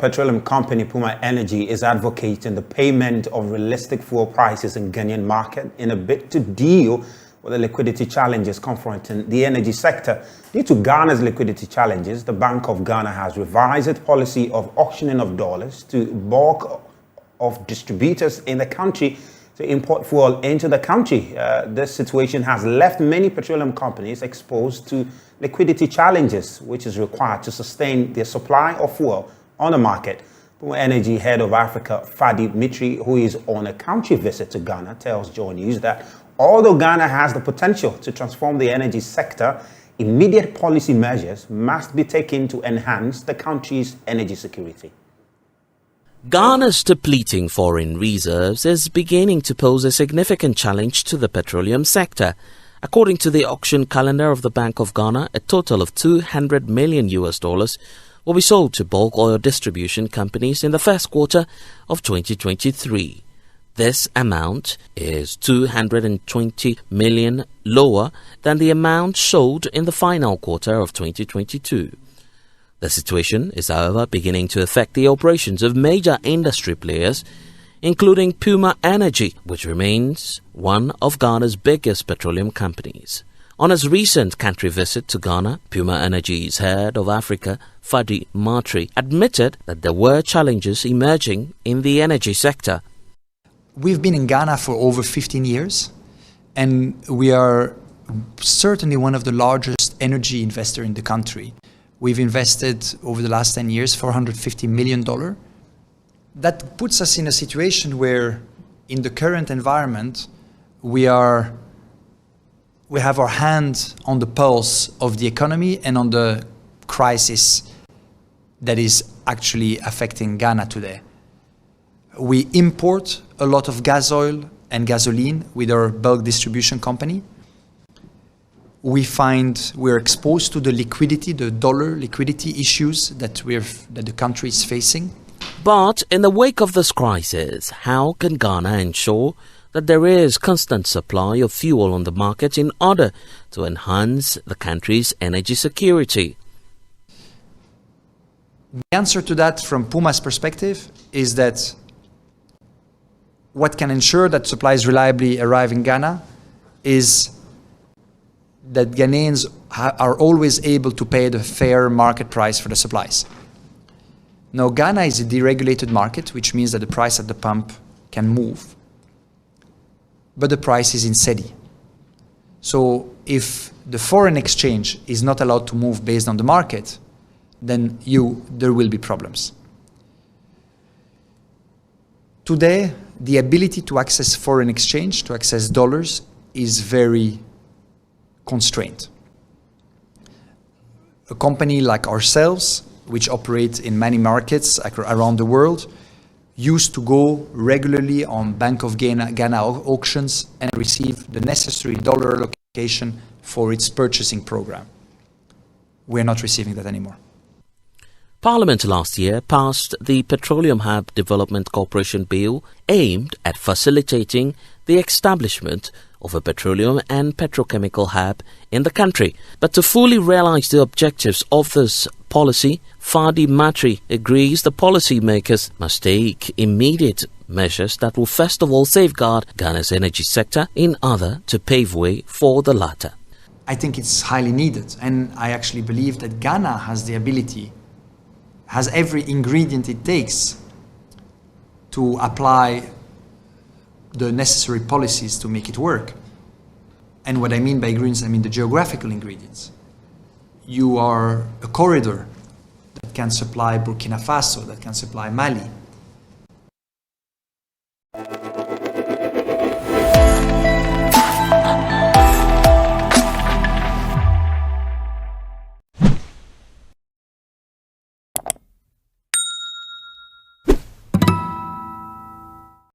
petroleum company Puma Energy is advocating the payment of realistic fuel prices in Ghanaian market in a bid to deal with the liquidity challenges confronting the energy sector. Due to Ghana's liquidity challenges, the Bank of Ghana has revised its policy of auctioning of dollars to bulk of distributors in the country to import fuel into the country. This situation has left many petroleum companies exposed to liquidity challenges, which is required to sustain their supply of fuel on the market. Puma Energy head of Africa, Fadi Mitri, who is on a country visit to Ghana, tells Joy News that although Ghana has the potential to transform the energy sector, immediate policy measures must be taken to enhance the country's energy security. Ghana's depleting foreign reserves is beginning to pose a significant challenge to the petroleum sector. According to the auction calendar of the Bank of Ghana, a total of $200 million will be sold to bulk oil distribution companies in the first quarter of 2023. This amount is $220 million lower than the amount sold in the final quarter of 2022. The situation is, however, beginning to affect the operations of major industry players, including Puma Energy, which remains one of Ghana's biggest petroleum companies. On his recent country visit to Ghana, Puma Energy's head of Africa, Fadi Mitri, admitted that there were challenges emerging in the energy sector. We've been in Ghana for over 15 years, and we are certainly one of the largest energy investors in the country. We've invested over the last 10 years $450 million. That puts us in a situation where, in the current environment, we have our hand on the pulse of the economy and on the crisis that is actually affecting Ghana today. We import a lot of gas oil and gasoline with our bulk distribution company. We find we're exposed to the liquidity, the dollar liquidity issues that the country is facing. But in the wake of this crisis, how can Ghana ensure that there is constant supply of fuel on the market in order to enhance the country's energy security? The answer to that from Puma's perspective is that what can ensure that supplies reliably arrive in Ghana is that Ghanaians are always able to pay the fair market price for the supplies. Now, Ghana is a deregulated market, which means that the price at the pump can move, but the price is in cedi. So if the foreign exchange is not allowed to move based on the market, then there will be problems. Today, the ability to access foreign exchange, to access dollars, is very constrained. A company like ourselves, which operates in many markets around the world, used to go regularly on Bank of Ghana auctions and receive the necessary dollar allocation for its purchasing program. We're not receiving that anymore. Parliament last year passed the Petroleum Hub Development Corporation Bill aimed at facilitating the establishment of a petroleum and petrochemical hub in the country. But to fully realize the objectives of this policy, Fadi Mitri agrees the policymakers must take immediate measures that will first of all safeguard Ghana's energy sector in order to pave way for the latter. I think it's highly needed, and I actually believe that Ghana has the ability, has every ingredient it takes to apply the necessary policies to make it work. And what I mean by ingredients, I mean the geographical ingredients. You are a corridor that can supply Burkina Faso, that can supply Mali,